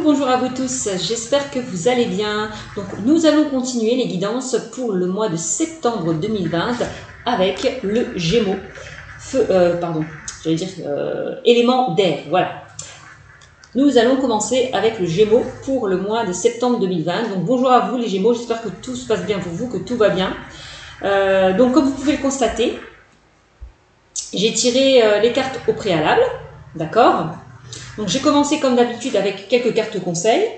Bonjour à vous tous, j'espère que vous allez bien. Donc nous allons continuer les guidances pour le mois de septembre 2020 avec le Gémeaux. Élément d'air, voilà. Nous allons commencer avec le Gémeaux pour le mois de septembre 2020. Donc bonjour à vous les Gémeaux, j'espère que tout se passe bien pour vous, que tout va bien. Donc comme vous pouvez le constater, j'ai tiré les cartes au préalable, d'accord ? Donc j'ai commencé comme d'habitude avec quelques cartes conseils,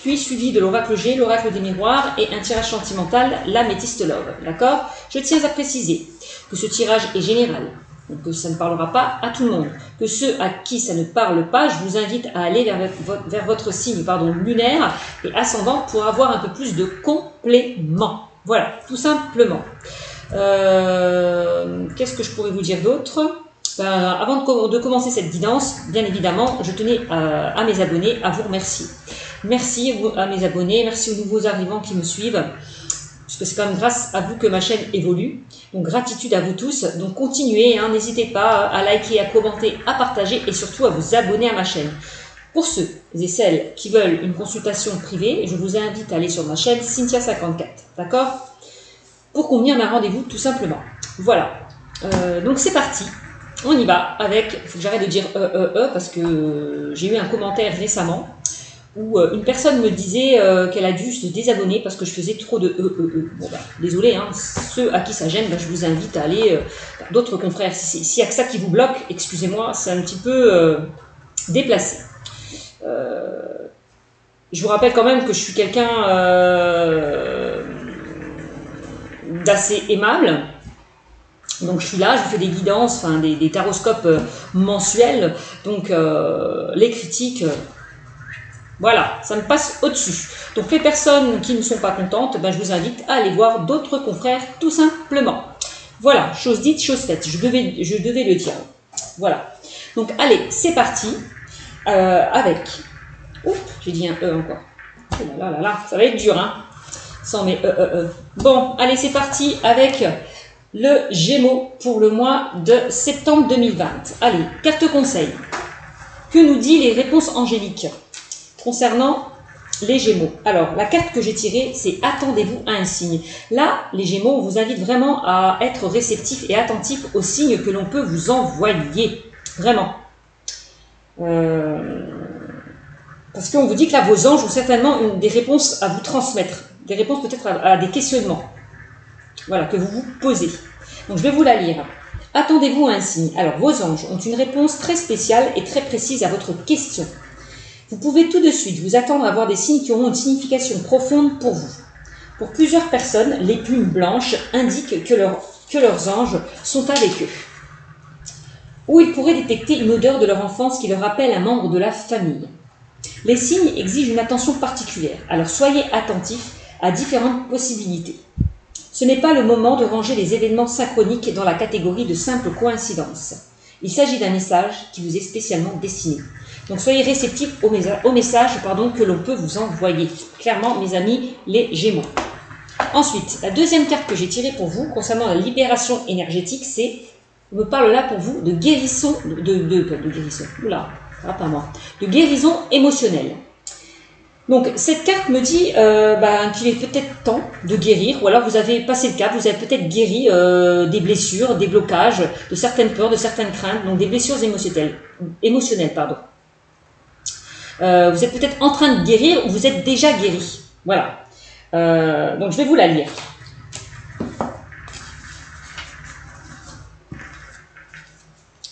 puis suivi de l'oracle G, l'oracle des miroirs et un tirage sentimental, l'améthyste love, d'accord ? Je tiens à préciser que ce tirage est général, donc que ça ne parlera pas à tout le monde, que ceux à qui ça ne parle pas, je vous invite à aller vers votre signe lunaire et ascendant pour avoir un peu plus de complément. Voilà, tout simplement. Qu'est-ce que je pourrais vous dire d'autre ? Avant de commencer cette guidance, bien évidemment, je tenais à mes abonnés à vous remercier. Merci à mes abonnés, merci aux nouveaux arrivants qui me suivent, puisque c'est quand même grâce à vous que ma chaîne évolue. Donc gratitude à vous tous. Donc continuez, n'hésitez pas à liker, à commenter, à partager et surtout à vous abonner à ma chaîne. Pour ceux et celles qui veulent une consultation privée, je vous invite à aller sur ma chaîne Cynthia54, d'accord ? Pour convenir d'un rendez-vous tout simplement. Voilà, donc c'est parti. On y va avec, il faut que j'arrête de dire parce que j'ai eu un commentaire récemment où une personne me disait qu'elle a dû se désabonner parce que je faisais trop de Bon désolé, ceux à qui ça gêne, je vous invite à aller vers d'autres confrères. S'il y a que ça qui vous bloque, excusez-moi, c'est un petit peu déplacé. Je vous rappelle quand même que je suis quelqu'un d'assez aimable. Donc je suis là, je fais des guidances, des taroscopes mensuels, donc les critiques, voilà, ça me passe au-dessus. Donc les personnes qui ne sont pas contentes, je vous invite à aller voir d'autres confrères tout simplement. Voilà, chose dite, chose faite, je devais le dire. Voilà, donc allez, c'est parti avec, oups, j'ai dit un encore, oh là, ça va être dur, sans mes Bon, allez, c'est parti avec le Gémeaux pour le mois de septembre 2020. Allez, carte conseil. Que nous dit les réponses angéliques concernant les Gémeaux? Alors, la carte que j'ai tirée, c'est attendez-vous à un signe. Là, les Gémeaux, on vous invite vraiment à être réceptif et attentif aux signes que l'on peut vous envoyer. Vraiment. Parce qu'on vous dit que là, vos anges ont certainement des réponses à vous transmettre. Des réponses peut-être à des questionnements. Voilà, que vous vous posez. Donc, je vais vous la lire. Attendez-vous à un signe. Alors, vos anges ont une réponse très spéciale et très précise à votre question. Vous pouvez tout de suite vous attendre à voir des signes qui auront une signification profonde pour vous. Pour plusieurs personnes, les plumes blanches indiquent que leurs anges sont avec eux. Ou ils pourraient détecter une odeur de leur enfance qui leur rappelle un membre de la famille. Les signes exigent une attention particulière, alors soyez attentifs à différentes possibilités. Ce n'est pas le moment de ranger les événements synchroniques dans la catégorie de simple coïncidence. Il s'agit d'un message qui vous est spécialement destiné. Donc soyez réceptifs au message que l'on peut vous envoyer. Clairement, mes amis, les Gémeaux. Ensuite, la deuxième carte que j'ai tirée pour vous concernant la libération énergétique, c'est, on me parle là pour vous de guérison, de guérison émotionnelle. Donc, cette carte me dit qu'il est peut-être temps de guérir, ou alors vous avez passé le cap, vous avez peut-être guéri des blessures, des blocages, de certaines peurs, de certaines craintes, donc des blessures émotionnelles. Vous êtes peut-être en train de guérir ou vous êtes déjà guéri. Voilà. Donc, je vais vous la lire.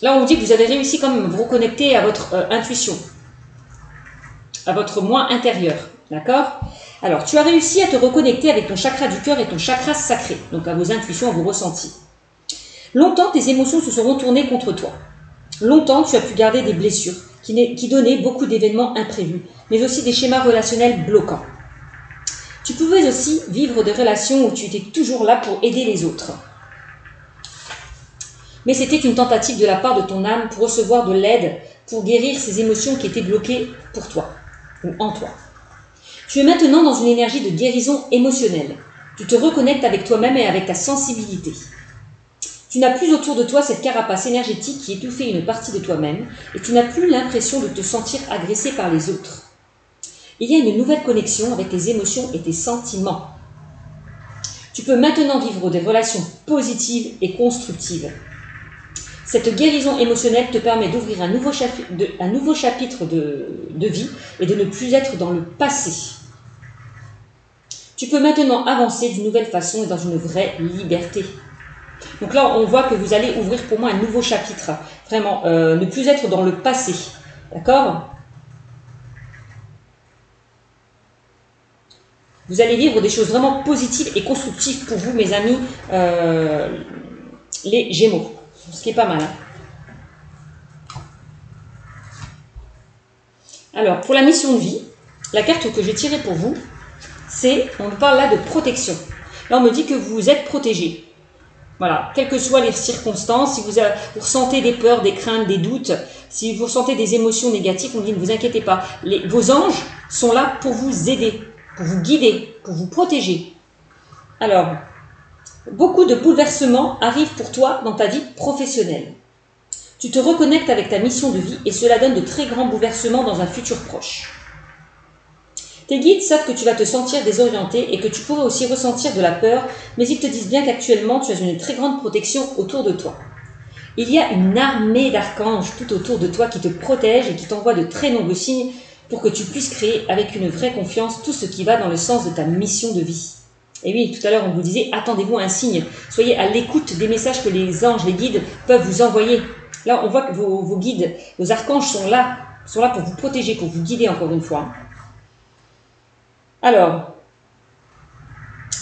Là, on vous dit que vous avez réussi quand même à vous reconnecter à votre intuition, à votre moi intérieur, d'accord? Alors, tu as réussi à te reconnecter avec ton chakra du cœur et ton chakra sacré, donc à vos intuitions, à vos ressentis. Longtemps, tes émotions se sont retournées contre toi. Longtemps, tu as pu garder des blessures qui donnaient beaucoup d'événements imprévus, mais aussi des schémas relationnels bloquants. Tu pouvais aussi vivre des relations où tu étais toujours là pour aider les autres. Mais c'était une tentative de la part de ton âme pour recevoir de l'aide, pour guérir ces émotions qui étaient bloquées pour toi. Ou en toi. Tu es maintenant dans une énergie de guérison émotionnelle. Tu te reconnectes avec toi-même et avec ta sensibilité. Tu n'as plus autour de toi cette carapace énergétique qui étouffait une partie de toi-même et tu n'as plus l'impression de te sentir agressé par les autres. Il y a une nouvelle connexion avec tes émotions et tes sentiments. Tu peux maintenant vivre des relations positives et constructives. Cette guérison émotionnelle te permet d'ouvrir un nouveau chapitre de vie et de ne plus être dans le passé. Tu peux maintenant avancer d'une nouvelle façon et dans une vraie liberté. Donc là, on voit que vous allez ouvrir pour moi un nouveau chapitre. Vraiment, ne plus être dans le passé. D'accord ? Vous allez vivre des choses vraiment positives et constructives pour vous, mes amis, les Gémeaux. Ce qui est pas mal. Hein. Alors, pour la mission de vie, la carte que j'ai tirée pour vous, on parle là de protection. Là, on me dit que vous êtes protégé. Voilà, quelles que soient les circonstances, si vous ressentez des peurs, des craintes, des doutes, si vous ressentez des émotions négatives, on dit ne vous inquiétez pas. Vos anges sont là pour vous aider, pour vous guider, pour vous protéger. Alors, beaucoup de bouleversements arrivent pour toi dans ta vie professionnelle. Tu te reconnectes avec ta mission de vie et cela donne de très grands bouleversements dans un futur proche. Tes guides savent que tu vas te sentir désorienté et que tu pourrais aussi ressentir de la peur, mais ils te disent bien qu'actuellement tu as une très grande protection autour de toi. Il y a une armée d'archanges tout autour de toi qui te protègent et qui t'envoient de très nombreux signes pour que tu puisses créer avec une vraie confiance tout ce qui va dans le sens de ta mission de vie. Et oui, tout à l'heure on vous disait, attendez-vous à un signe, soyez à l'écoute des messages que les anges, les guides peuvent vous envoyer. Là on voit que vos guides, vos archanges sont là pour vous protéger, pour vous guider encore une fois. Alors,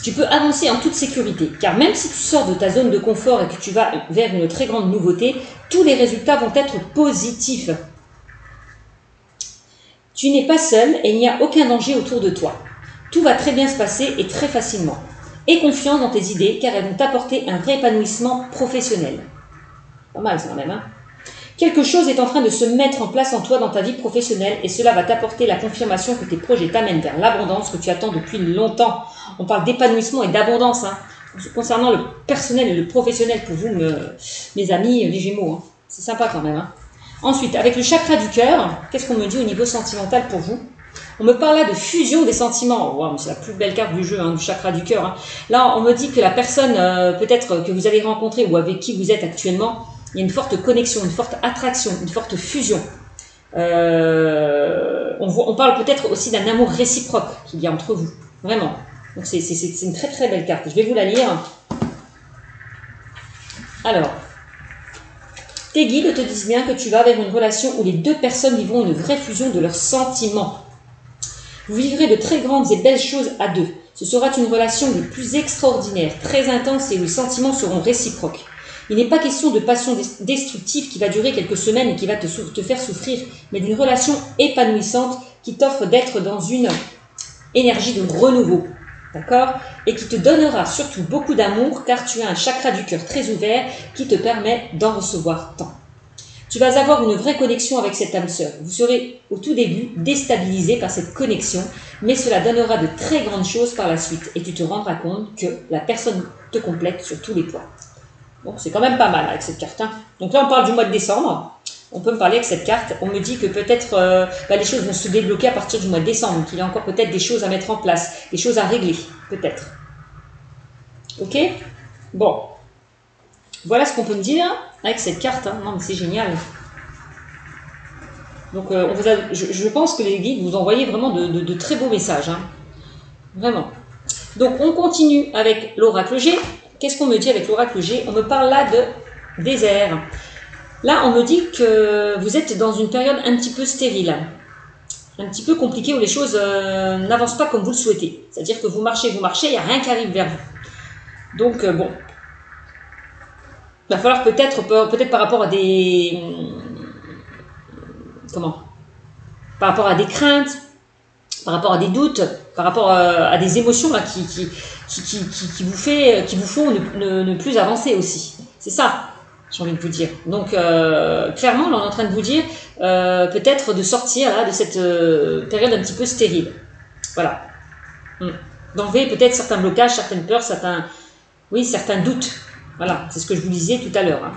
tu peux avancer en toute sécurité, car même si tu sors de ta zone de confort et que tu vas vers une très grande nouveauté, tous les résultats vont être positifs. Tu n'es pas seul et il n'y a aucun danger autour de toi. Tout va très bien se passer et très facilement. Aie confiance dans tes idées, car elles vont t'apporter un vrai épanouissement professionnel. Pas mal ça quand même, hein ? Quelque chose est en train de se mettre en place en toi dans ta vie professionnelle et cela va t'apporter la confirmation que tes projets t'amènent vers l'abondance que tu attends depuis longtemps. On parle d'épanouissement et d'abondance. Hein. Concernant le personnel et le professionnel pour vous, mes amis, les Gémeaux. Hein. C'est sympa quand même. Hein. Ensuite, avec le chakra du cœur, qu'est-ce qu'on me dit au niveau sentimental pour vous ? On me parle là de fusion des sentiments. Wow, c'est la plus belle carte du jeu, hein, du chakra du cœur. Hein. Là, on me dit que la personne peut-être que vous allez rencontrer ou avec qui vous êtes actuellement, il y a une forte connexion, une forte attraction, une forte fusion. On parle peut-être aussi d'un amour réciproque qu'il y a entre vous. Vraiment. Donc c'est une très très belle carte. Je vais vous la lire. Alors, tes guides te disent bien que tu vas vers une relation où les deux personnes vivront une vraie fusion de leurs sentiments. Vous vivrez de très grandes et belles choses à deux. Ce sera une relation des plus extraordinaires, très intense et où les sentiments seront réciproques. Il n'est pas question de passion destructive qui va durer quelques semaines et qui va te faire souffrir, mais d'une relation épanouissante qui t'offre d'être dans une énergie de renouveau, d'accord ? Et qui te donnera surtout beaucoup d'amour car tu as un chakra du cœur très ouvert qui te permet d'en recevoir tant. Tu vas avoir une vraie connexion avec cette âme sœur. Vous serez au tout début déstabilisé par cette connexion, mais cela donnera de très grandes choses par la suite et tu te rendras compte que la personne te complète sur tous les points. Donc c'est quand même pas mal avec cette carte. Hein. Donc là on parle du mois de décembre. On peut me parler avec cette carte. On me dit que peut-être les choses vont se débloquer à partir du mois de décembre. Donc il y a encore peut-être des choses à mettre en place, des choses à régler, peut-être. Ok ? Bon. Voilà ce qu'on peut me dire avec cette carte. Hein. Non mais c'est génial. Donc je pense que les guides vous envoyez vraiment de très beaux messages. Hein. Vraiment. Donc on continue avec l'oracle G. Qu'est-ce qu'on me dit avec l'oracle G ? On me parle là de désert. Là, on me dit que vous êtes dans une période un petit peu stérile, un petit peu compliquée où les choses n'avancent pas comme vous le souhaitez. C'est-à-dire que vous marchez, il n'y a rien qui arrive vers vous. Donc, bon, il va falloir peut-être par rapport à des... Par rapport à des craintes, par rapport à des doutes, par rapport à des émotions là, qui vous font ne plus avancer aussi. C'est ça, j'ai envie de vous dire. Donc, clairement, là, on est en train de vous dire peut-être de sortir là, de cette période un petit peu stérile. Voilà. D'enlever peut-être certains blocages, certaines peurs, certains doutes. Voilà, c'est ce que je vous disais tout à l'heure. Hein.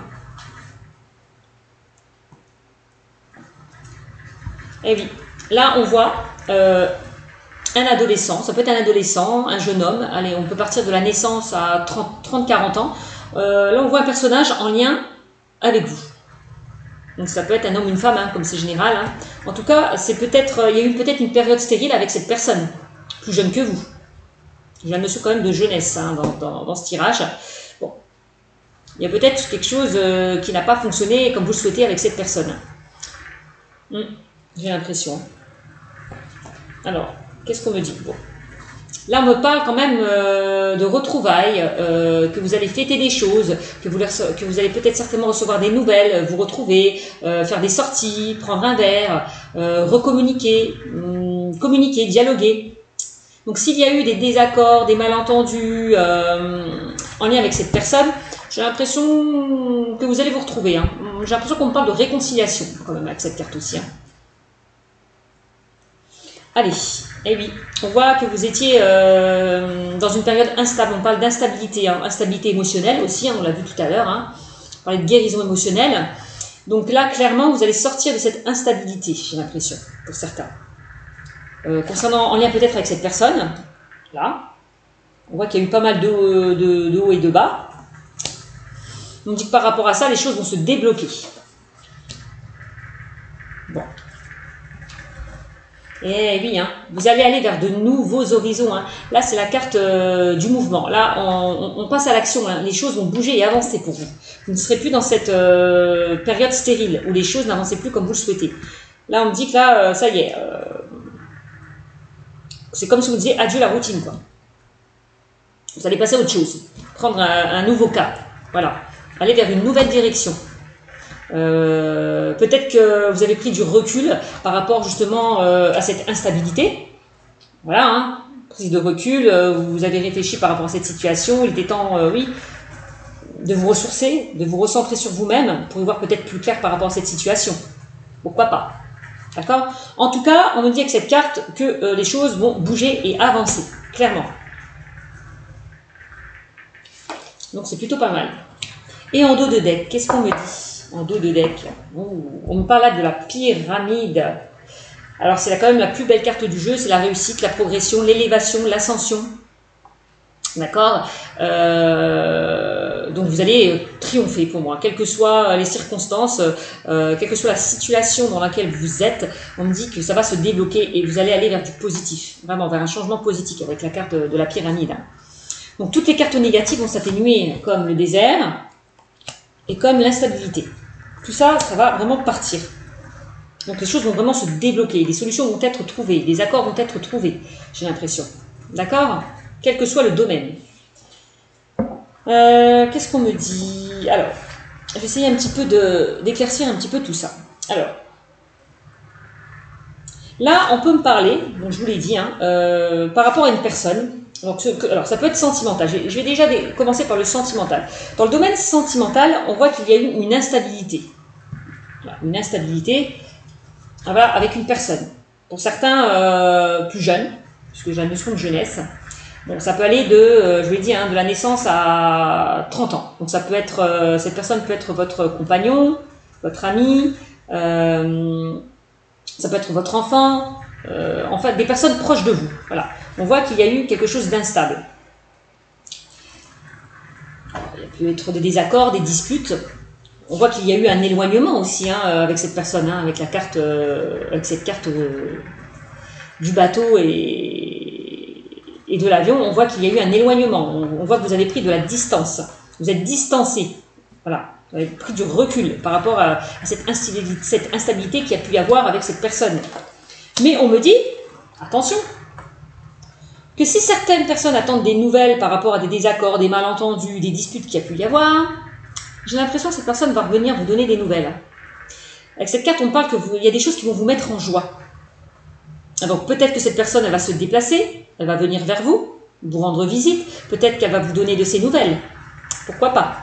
Eh oui. Là, on voit un adolescent, ça peut être un adolescent, un jeune homme, allez, on peut partir de la naissance à 30-40 ans. Là, on voit un personnage en lien avec vous. Donc ça peut être un homme ou une femme, hein, comme c'est général. Hein. En tout cas, c'est peut-être, il y a eu peut-être une période stérile avec cette personne, plus jeune que vous. J'ai la notion quand même de jeunesse hein, dans ce tirage. Bon, il y a peut-être quelque chose qui n'a pas fonctionné comme vous le souhaitez avec cette personne. J'ai l'impression. Alors, qu'est-ce qu'on me dit? Bon. Là, on me parle quand même de retrouvailles, que vous allez fêter des choses, que vous allez peut-être certainement recevoir des nouvelles, vous retrouver, faire des sorties, prendre un verre, recommuniquer, communiquer, dialoguer. Donc, s'il y a eu des désaccords, des malentendus en lien avec cette personne, j'ai l'impression que vous allez vous retrouver. Hein. J'ai l'impression qu'on me parle de réconciliation quand même avec cette carte aussi. Hein. Allez, eh oui, on voit que vous étiez dans une période instable, on parle d'instabilité, hein, instabilité émotionnelle aussi, hein, on l'a vu tout à l'heure, hein, on parlait de guérison émotionnelle. Donc là, clairement, vous allez sortir de cette instabilité, j'ai l'impression, pour certains. Concernant, en lien peut-être avec cette personne, là, on voit qu'il y a eu pas mal de hauts et de bas. On dit que par rapport à ça, les choses vont se débloquer. Bon. Eh oui, hein, vous allez aller vers de nouveaux horizons. Hein. Là, c'est la carte du mouvement. Là, on passe à l'action. Hein. Les choses vont bouger et avancer pour vous. Vous ne serez plus dans cette période stérile où les choses n'avançaient plus comme vous le souhaitez. Là, on me dit que là, ça y est. C'est comme si vous disiez adieu la routine, quoi. Vous allez passer à autre chose. Prendre un nouveau cap. Voilà. Aller vers une nouvelle direction. Peut-être que vous avez pris du recul par rapport justement à cette instabilité. Voilà, hein, prise de recul, vous avez réfléchi par rapport à cette situation. Il était temps, oui, de vous ressourcer, de vous recentrer sur vous-même pour y voir peut-être plus clair par rapport à cette situation. Pourquoi pas? D'accord? En tout cas, on me dit avec cette carte que les choses vont bouger et avancer, clairement. Donc c'est plutôt pas mal. Et en dos de deck, qu'est-ce qu'on me dit? En dos de deck, on me parle là de la pyramide. Alors c'est quand même la plus belle carte du jeu, c'est la réussite, la progression, l'élévation, l'ascension. D'accord, donc vous allez triompher pour moi, quelles que soient les circonstances, quelle que soit la situation dans laquelle vous êtes, on me dit que ça va se débloquer et vous allez aller vers du positif, vraiment vers un changement positif avec la carte de la pyramide. Donc toutes les cartes négatives vont s'atténuer comme le désert et comme l'instabilité. Tout ça, ça va vraiment partir. Donc les choses vont vraiment se débloquer, des solutions vont être trouvées, des accords vont être trouvés, j'ai l'impression. D'accord ? Quel que soit le domaine. Qu'est-ce qu'on me dit? Alors, je vais essayer un petit peu d'éclaircir un petit peu tout ça. Alors, là, on peut me parler, donc je vous l'ai dit, hein, par rapport à une personne. Donc, alors, ça peut être sentimental. Je vais déjà commencer par le sentimental. Dans le domaine sentimental, on voit qu'il y a eu une instabilité. Voilà, une instabilité voilà, avec une personne. Pour certains plus jeunes, puisque j'ai la notion de jeunesse. Bon, ça peut aller de, je vous l'ai dit, hein, de la naissance à 30 ans. Donc ça peut être, cette personne peut être votre compagnon, votre ami, ça peut être votre enfant, en fait des personnes proches de vous. Voilà. On voit qu'il y a eu quelque chose d'instable. Il peut être des désaccords, des disputes. On voit qu'il y a eu un éloignement aussi hein, avec cette personne, hein, avec la carte, avec cette carte du bateau et de l'avion, on voit qu'il y a eu un éloignement. On voit que vous avez pris de la distance. Vous êtes distancé. Voilà. Vous avez pris du recul par rapport à cette instabilité qu'il y a pu y avoir avec cette personne. Mais on me dit, attention, que si certaines personnes attendent des nouvelles par rapport à des désaccords, des malentendus, des disputes qu'il y a pu y avoir, j'ai l'impression que cette personne va revenir vous donner des nouvelles. Avec cette carte, on parle qu'il y a des choses qui vont vous mettre en joie. Donc peut-être que cette personne elle va se déplacer, elle va venir vers vous, vous rendre visite, peut-être qu'elle va vous donner de ses nouvelles. Pourquoi pas?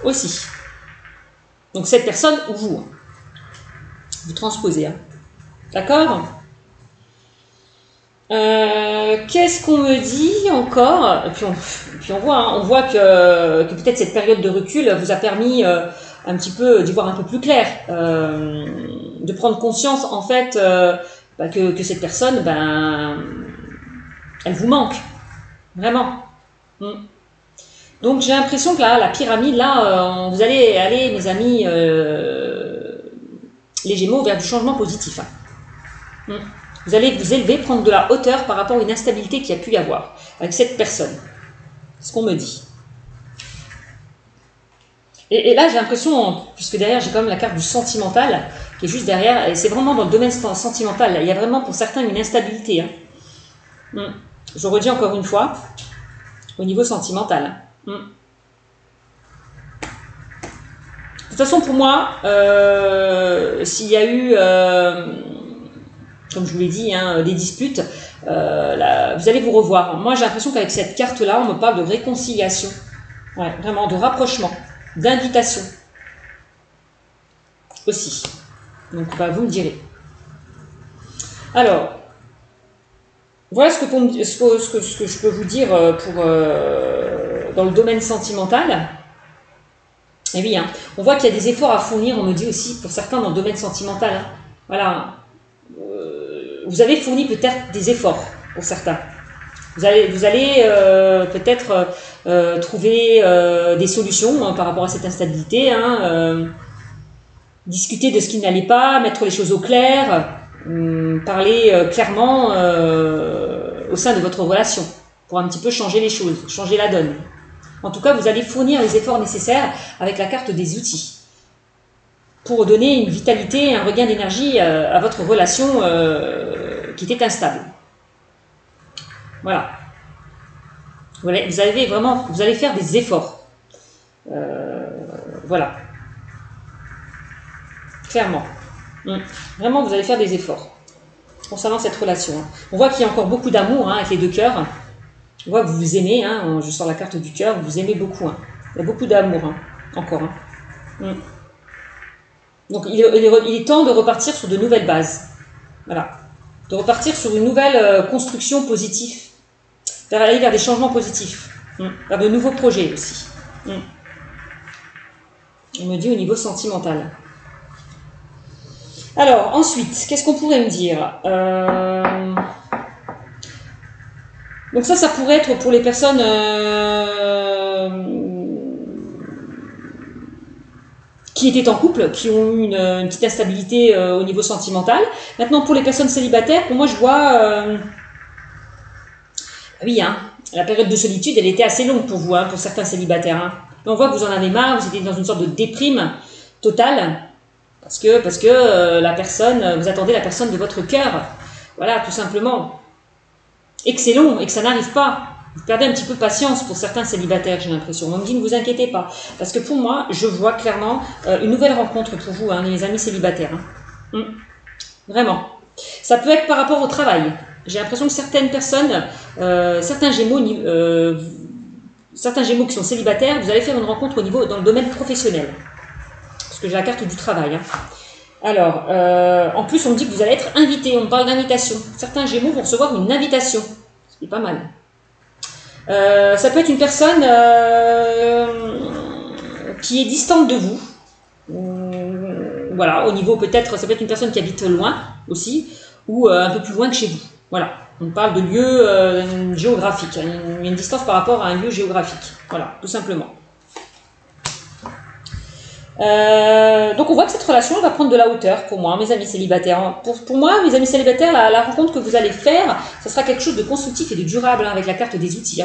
Aussi. Donc cette personne ou vous. Vous transposez. Hein. D'accord? Qu'est-ce qu'on me dit encore? Et puis on voit, hein, on voit que peut-être cette période de recul vous a permis un petit peu d'y voir un peu plus clair, de prendre conscience en fait bah, que cette personne, ben, elle vous manque. Vraiment. Donc j'ai l'impression que là, la pyramide, là, vous allez aller, mes amis, les Gémeaux, vers du changement positif. Vous allez vous élever, prendre de la hauteur par rapport à une instabilité qu'il y a pu y avoir avec cette personne. C'est ce qu'on me dit. Et là, j'ai l'impression, puisque derrière, j'ai quand même la carte du sentimental, qui est juste derrière, et c'est vraiment dans le domaine sentimental. Là. Il y a vraiment pour certains une instabilité. Je redis encore une fois, au niveau sentimental. De toute façon, pour moi, s'il y a eu, comme je vous l'ai dit, des disputes, là, vous allez vous revoir. Moi, j'ai l'impression qu'avec cette carte-là, on me parle de réconciliation, ouais, vraiment de rapprochement, d'invitation aussi. Donc, bah, vous me direz. Alors, voilà ce que je peux vous dire dans le domaine sentimental. Et oui, on voit qu'il y a des efforts à fournir, on me dit aussi, pour certains dans le domaine sentimental. Voilà. Vous avez fourni peut-être des efforts pour certains. Vous allez peut-être trouver des solutions par rapport à cette instabilité, discuter de ce qui n'allait pas, mettre les choses au clair, parler clairement au sein de votre relation pour un petit peu changer les choses, changer la donne. En tout cas, vous allez fournir les efforts nécessaires avec la carte des outils pour donner une vitalité, un regain d'énergie à votre relation qui était instable. Voilà. Vous allez faire des efforts. Voilà. Clairement. Vraiment, vous allez faire des efforts concernant cette relation. On voit qu'il y a encore beaucoup d'amour avec les deux cœurs. On voit que vous vous aimez. Je sors la carte du cœur. Vous vous aimez beaucoup. Il y a beaucoup d'amour encore. Donc, il est temps de repartir sur de nouvelles bases. Voilà. De repartir sur une nouvelle construction positive. Aller vers des changements positifs. Vers de nouveaux projets aussi. On me dit au niveau sentimental. Alors, ensuite, qu'est-ce qu'on pourrait me dire Donc ça pourrait être pour les personnes qui étaient en couple, qui ont eu une petite instabilité au niveau sentimental. Maintenant, pour les personnes célibataires, pour moi, je vois... oui, la période de solitude, elle était assez longue pour vous, pour certains célibataires. On voit que vous en avez marre, vous étiez dans une sorte de déprime totale, parce que la personne, vous attendez la personne de votre cœur. Voilà, tout simplement. Et que c'est long, et que ça n'arrive pas. Vous perdez un petit peu patience pour certains célibataires, j'ai l'impression. On me dit, ne vous inquiétez pas. Parce que pour moi, je vois clairement une nouvelle rencontre pour vous, les amis célibataires. Vraiment. Ça peut être par rapport au travail. J'ai l'impression que certaines personnes, certains Gémeaux qui sont célibataires, vous allez faire une rencontre dans le domaine professionnel. Parce que j'ai la carte du travail. Alors, en plus, on me dit que vous allez être invité. On parle d'invitation. Certains Gémeaux vont recevoir une invitation. Ce qui est pas mal. Ça peut être une personne qui est distante de vous. Voilà, au niveau peut-être, ça peut être une personne qui habite loin aussi, ou un peu plus loin que chez vous. Voilà, on parle de lieu géographique, une distance par rapport à un lieu géographique. Voilà, tout simplement. Donc on voit que cette relation va prendre de la hauteur pour moi, mes amis célibataires. Pour moi, mes amis célibataires, la rencontre que vous allez faire, ce sera quelque chose de constructif et de durable avec la carte des outils.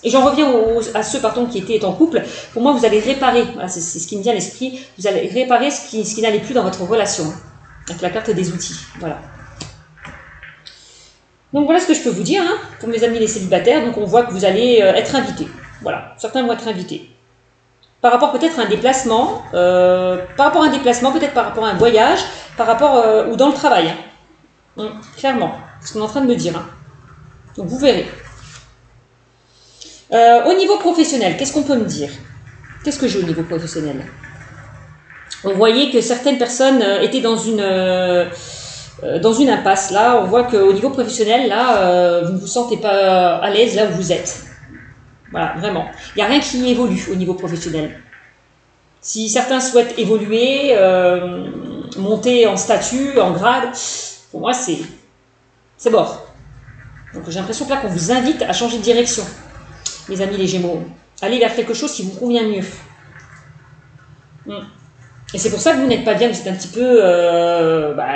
Et j'en reviens à ceux qui étaient en couple. Pour moi, vous allez réparer, voilà, c'est ce qui me vient à l'esprit, vous allez réparer ce qui n'allait plus dans votre relation avec la carte des outils. Voilà. Donc voilà ce que je peux vous dire pour mes amis les célibataires. Donc on voit que vous allez être invités. Voilà, certains vont être invités. Par rapport peut-être à un déplacement, peut-être par rapport à un voyage, par rapport ou dans le travail. Clairement, c'est ce qu'on est en train de me dire. Donc vous verrez. Au niveau professionnel, qu'est-ce qu'on peut me dire? Qu'est-ce que j'ai au niveau professionnel? On voyait que certaines personnes étaient dans une impasse. Là, on voit qu'au niveau professionnel, là, vous ne vous sentez pas à l'aise là où vous êtes. Voilà, vraiment. Il n'y a rien qui évolue au niveau professionnel. Si certains souhaitent évoluer, monter en statut, en grade, Pour moi, c'est mort. Donc j'ai l'impression que là, qu'on vous invite à changer de direction, mes amis les Gémeaux. Allez vers quelque chose qui vous convient mieux. Et c'est pour ça que vous n'êtes pas bien, vous êtes un petit peu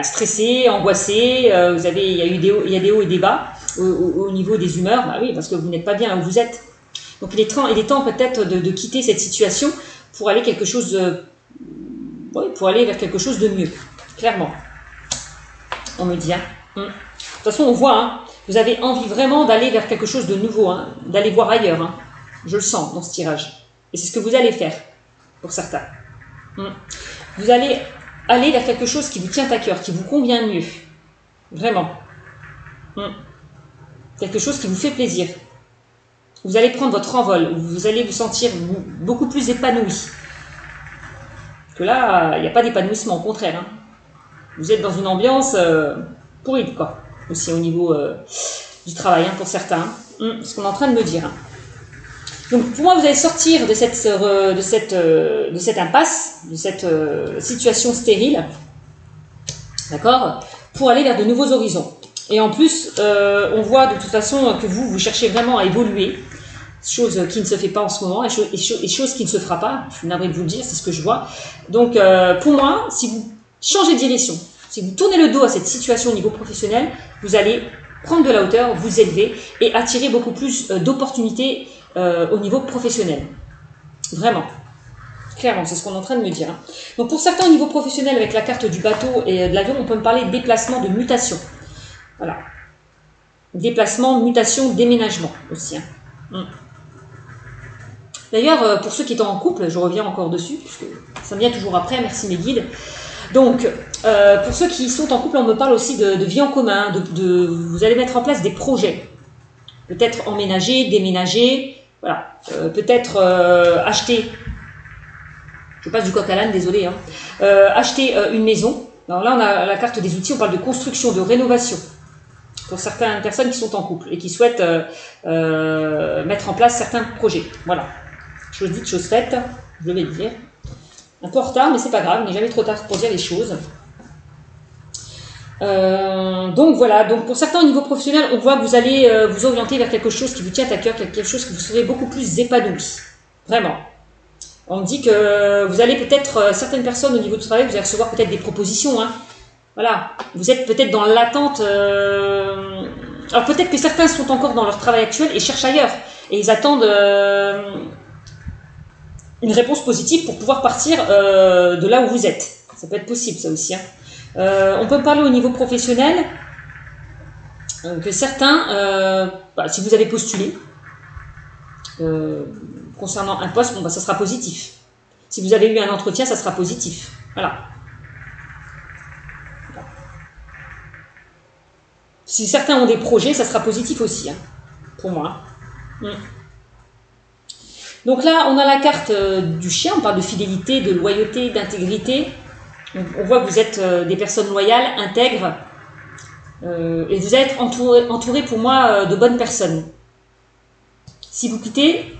stressé, angoissé, il y a des hauts et des bas au niveau des humeurs, bah oui, parce que vous n'êtes pas bien là où vous êtes. Donc il est temps peut-être de quitter cette situation pour aller pour aller vers quelque chose de mieux, clairement. On me dit, hein. De toute façon, on voit, hein, vous avez envie vraiment d'aller vers quelque chose de nouveau, hein, d'aller voir ailleurs. Hein. Je le sens dans ce tirage. Et c'est ce que vous allez faire, pour certains. Vous allez aller vers quelque chose qui vous tient à cœur, qui vous convient mieux. Vraiment. Quelque chose qui vous fait plaisir. Vous allez prendre votre envol, vous allez vous sentir beaucoup plus épanoui. Parce que là, il n'y a pas d'épanouissement, au contraire. Hein. Vous êtes dans une ambiance pourrie, quoi. Aussi au niveau du travail, hein, pour certains. Ce qu'on est en train de me dire. Hein. Donc pour moi, vous allez sortir de cette impasse, de cette situation stérile, d'accord, pour aller vers de nouveaux horizons. Et en plus, on voit de toute façon que vous cherchez vraiment à évoluer, chose qui ne se fait pas en ce moment, et chose qui ne se fera pas, je suis navrée de vous le dire, c'est ce que je vois. Donc pour moi, si vous changez de direction, si vous tournez le dos à cette situation au niveau professionnel, vous allez prendre de la hauteur, vous élever et attirer beaucoup plus d'opportunités au niveau professionnel. Vraiment. Clairement, c'est ce qu'on est en train de me dire. Hein. Donc pour certains au niveau professionnel, avec la carte du bateau et de l'avion, on peut me parler de déplacement, de mutation. Voilà. Déplacement, mutation, déménagement aussi. Hein. D'ailleurs, pour ceux qui sont en couple, je reviens encore dessus, puisque ça me vient toujours après, merci mes guides. Donc, pour ceux qui sont en couple, on me parle aussi de vie en commun, vous allez mettre en place des projets. Peut-être emménager, déménager, voilà. Peut-être acheter, je passe du coq à l'âne, désolé, hein. Acheter une maison. Alors là, on a la carte des outils, on parle de construction, de rénovation. Pour certaines personnes qui sont en couple et qui souhaitent mettre en place certains projets. Voilà. Chose dite, chose faite, je vais le dire. Un peu en retard, mais c'est pas grave, il n'est jamais trop tard pour dire les choses. Donc voilà, donc pour certains au niveau professionnel, on voit que vous allez vous orienter vers quelque chose qui vous tient à cœur, quelque chose que vous serez beaucoup plus épanoui. Vraiment. On me dit que vous allez peut-être, certaines personnes au niveau du travail, vous allez recevoir peut-être des propositions. Hein. Voilà, vous êtes peut-être dans l'attente. Alors peut-être que certains sont encore dans leur travail actuel et cherchent ailleurs. Et ils attendent une réponse positive pour pouvoir partir de là où vous êtes. Ça peut être possible, ça aussi. Hein. On peut parler au niveau professionnel que certains, si vous avez postulé concernant un poste, ça sera positif. Si vous avez eu un entretien, ça sera positif. Voilà. Si certains ont des projets, ça sera positif aussi, hein, pour moi. Donc là, on a la carte du chien, on parle de fidélité, de loyauté, d'intégrité. On voit que vous êtes des personnes loyales, intègres, et vous êtes entouré pour moi de bonnes personnes. Si vous quittez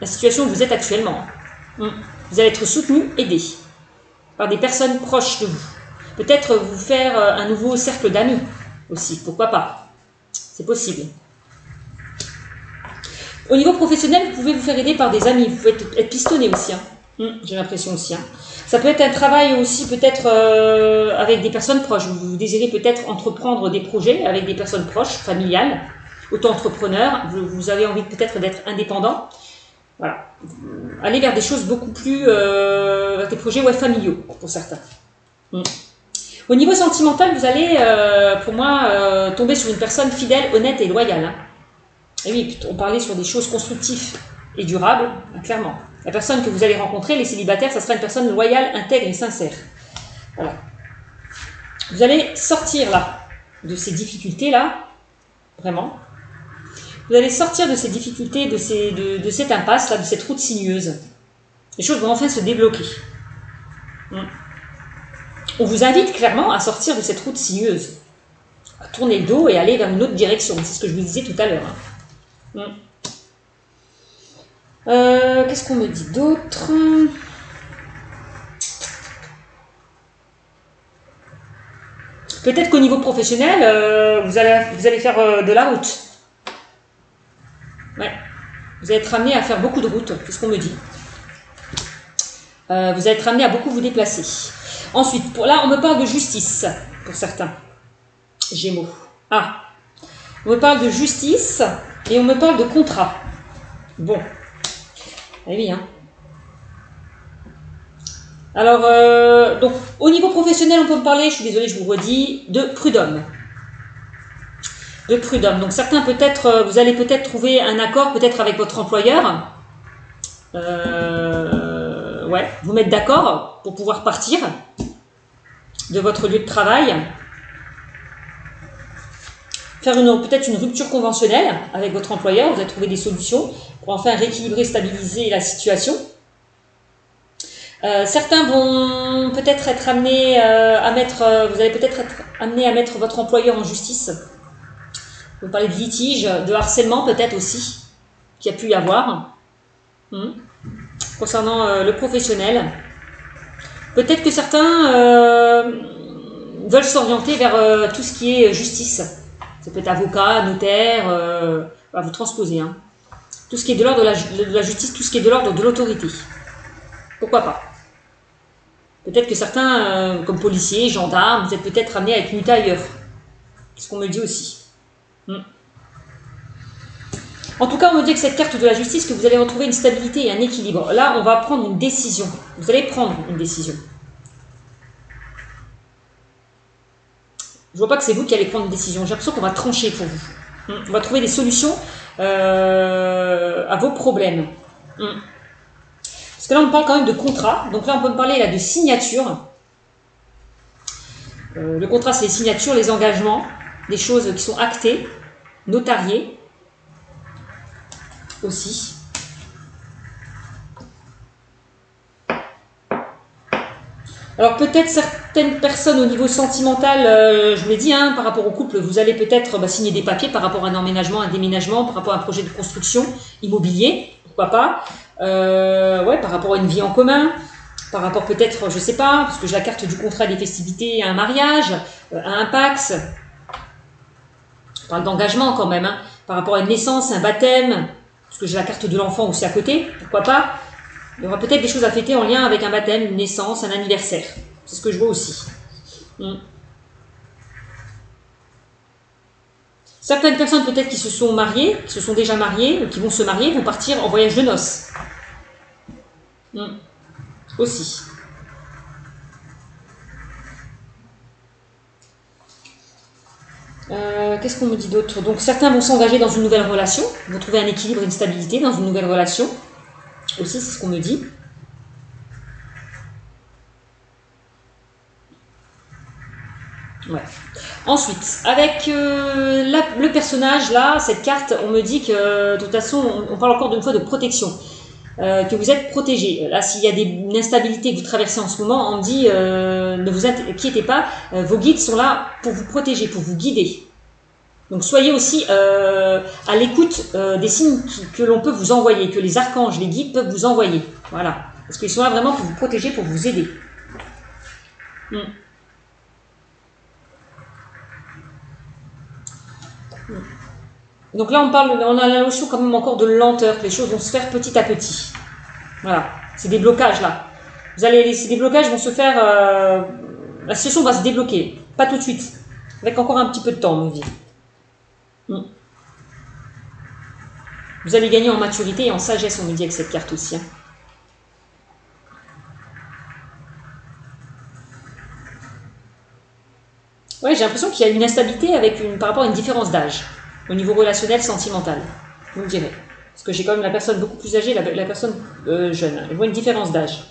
la situation où vous êtes actuellement, vous allez être soutenu, aidé par des personnes proches de vous. Peut-être vous faire un nouveau cercle d'amis aussi, pourquoi pas. C'est possible. Au niveau professionnel, vous pouvez vous faire aider par des amis, vous pouvez être pistonné aussi, hein. J'ai l'impression aussi. Hein. Ça peut être un travail aussi peut-être avec des personnes proches. Vous désirez peut-être entreprendre des projets avec des personnes proches, familiales, auto-entrepreneurs. Vous avez envie peut-être d'être indépendant. Voilà. Aller vers des choses beaucoup plus... des projets familiaux pour certains. Au niveau sentimental, vous allez, pour moi, tomber sur une personne fidèle, honnête et loyale. Hein. Et oui, on parlait sur des choses constructives et durables, clairement. La personne que vous allez rencontrer, les célibataires, ça sera une personne loyale, intègre et sincère. Voilà. Vous allez sortir là, de ces difficultés-là, vraiment. Vous allez sortir de ces difficultés, de cette impasse, là, de cette route sinueuse. Les choses vont enfin se débloquer. On vous invite clairement à sortir de cette route sinueuse, à tourner le dos et aller vers une autre direction. C'est ce que je vous disais tout à l'heure. Hein. Qu'est-ce qu'on me dit d'autre? Peut-être qu'au niveau professionnel, vous allez faire de la route. Ouais. Vous allez être amené à faire beaucoup de route, c'est ce qu'on me dit. Vous allez être amené à beaucoup vous déplacer. Ensuite, là, on me parle de justice, pour certains. Gémeaux. Ah, on me parle de justice et on me parle de contrat. Bon. Eh oui, hein. Alors, donc, au niveau professionnel, on peut me parler, je suis désolée, je vous redis, de prud'homme. De prud'homme. Donc, certains, peut-être, vous allez peut-être trouver un accord, peut-être avec votre employeur. Ouais, vous mettre d'accord pour pouvoir partir de votre lieu de travail. Faire peut-être une rupture conventionnelle avec votre employeur. Vous allez trouver des solutions pour enfin rééquilibrer, stabiliser la situation. Certains vont peut-être être amenés à mettre, vous allez peut-être être amené à mettre votre employeur en justice. Vous parlez de litige, de harcèlement peut-être aussi, qu'il y a pu y avoir. Concernant le professionnel. Peut-être que certains veulent s'orienter vers tout ce qui est justice. Ça peut être avocat, notaire, vous transposez. Hein. Tout ce qui est de l'ordre de la justice, tout ce qui est de l'ordre de l'autorité. Pourquoi pas? Peut-être que certains, comme policiers, gendarmes, vous êtes peut-être amenés à être mutés ailleurs. C'est ce qu'on me dit aussi. En tout cas, on me dit que cette carte de la justice, que vous allez retrouver une stabilité et un équilibre. Là, on va prendre une décision. Vous allez prendre une décision. Je ne vois pas que c'est vous qui allez prendre une décision. J'ai l'impression qu'on va trancher pour vous. On va trouver des solutions à vos problèmes. Parce que là, on parle quand même de contrat. Donc là, on peut me parler là, de signature. Le contrat, c'est les signatures, les engagements, des choses qui sont actées, notariées aussi. Alors peut-être certaines personnes au niveau sentimental, je vous l'ai dit, hein, par rapport au couple, vous allez peut-être signer des papiers par rapport à un emménagement, un déménagement, par rapport à un projet de construction immobilier, pourquoi pas. Ouais, par rapport à une vie en commun, par rapport peut-être, je sais pas, parce que j'ai la carte du contrat des festivités à un mariage, à un pax. On parle d'engagement quand même, hein, par rapport à une naissance, un baptême, parce que j'ai la carte de l'enfant aussi à côté, pourquoi pas. Il y aura peut-être des choses à fêter en lien avec un baptême, une naissance, un anniversaire. C'est ce que je vois aussi. Certaines personnes peut-être qui se sont mariées, qui se sont déjà mariées, ou qui vont se marier, vont partir en voyage de noces. Aussi. Qu'est-ce qu'on me dit d'autre? Donc certains vont s'engager dans une nouvelle relation, vont trouver un équilibre et une stabilité dans une nouvelle relation. Aussi, c'est ce qu'on me dit. Ouais. Ensuite, avec le personnage là, cette carte, on me dit que de toute façon, on parle encore d'une fois de protection, que vous êtes protégé. Là, s'il y a une instabilité que vous traversez en ce moment, on me dit ne vous inquiétez pas, vos guides sont là pour vous protéger, pour vous guider. Donc soyez aussi à l'écoute des signes que l'on peut vous envoyer, que les archanges, les guides peuvent vous envoyer. Voilà. Parce qu'ils sont là vraiment pour vous protéger, pour vous aider. Donc là, on a la notion quand même encore de lenteur, que les choses vont se faire petit à petit. Voilà. C'est des blocages là. Ces déblocages vont se faire... la situation va se débloquer. Pas tout de suite. Avec encore un petit peu de temps, on me dit. Vous allez gagner en maturité et en sagesse, on me dit avec cette carte aussi. Hein. Ouais, j'ai l'impression qu'il y a une instabilité par rapport à une différence d'âge, au niveau relationnel, sentimental. Vous me direz. Parce que j'ai quand même la personne beaucoup plus âgée, la personne jeune. Je vois une différence d'âge.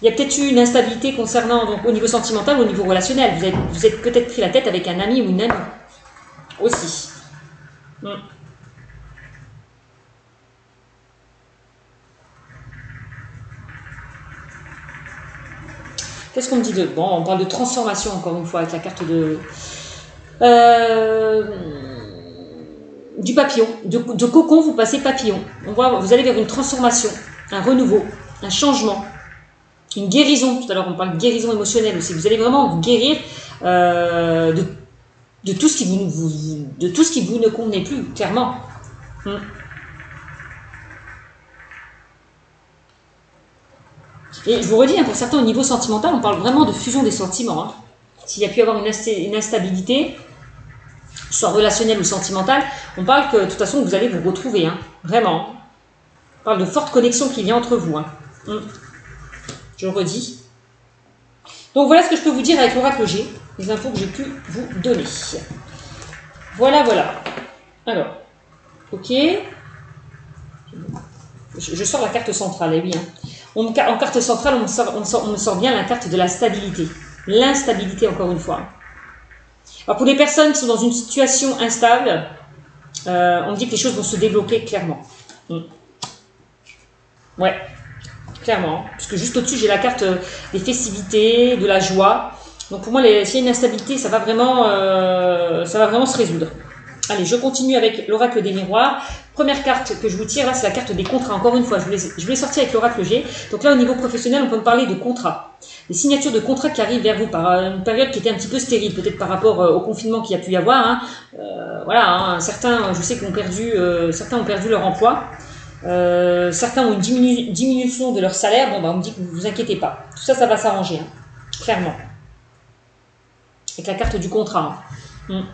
Il y a peut-être eu une instabilité concernant, donc, au niveau sentimental ou au niveau relationnel. Vous êtes peut-être pris la tête avec un ami ou une amie. Aussi. Qu'est-ce qu'on me dit de... Bon, on parle de transformation encore une fois avec la carte de... du papillon. De cocon, vous passez papillon. On voit, vous allez vers une transformation, un renouveau, un changement. une guérison. Tout à l'heure, on parle de guérison émotionnelle aussi. Vous allez vraiment vous guérir de tout ce qui vous ne convenait plus, clairement. Et je vous redis, hein, pour certains, au niveau sentimental, on parle vraiment de fusion des sentiments. Hein. S'il y a pu y avoir une instabilité, soit relationnelle ou sentimentale, on parle que de toute façon, vous allez vous retrouver. Hein. Vraiment. On parle de forte connexion qu'il y a entre vous. Hein. Je le redis. Donc voilà ce que je peux vous dire avec l'oracle G, les infos que j'ai pu vous donner. Voilà, voilà. Alors, ok. Je sors la carte centrale, et oui. Hein. En carte centrale, on me sort bien la carte de la stabilité. L'instabilité, encore une fois. Alors, pour les personnes qui sont dans une situation instable, on me dit que les choses vont se débloquer clairement. Ouais, clairement. Parce que juste au-dessus, j'ai la carte des festivités, de la joie. Donc, pour moi, s'il y a une instabilité, ça va vraiment se résoudre. Allez, je continue avec l'oracle des miroirs. Première carte que je vous tire, là, c'est la carte des contrats. Encore une fois, je voulais sortir avec l'oracle G. Donc là, au niveau professionnel, on peut me parler de contrats. Des signatures de contrats qui arrivent vers vous par une période qui était un petit peu stérile, peut-être par rapport au confinement qu'il y a pu y avoir. Hein. Voilà, hein, certains, je sais certains ont perdu leur emploi. Certains ont une diminution de leur salaire. Bon, bah, on me dit que vous inquiétez pas. Tout ça, ça va s'arranger, hein, clairement. Avec la carte du contrat. Hein.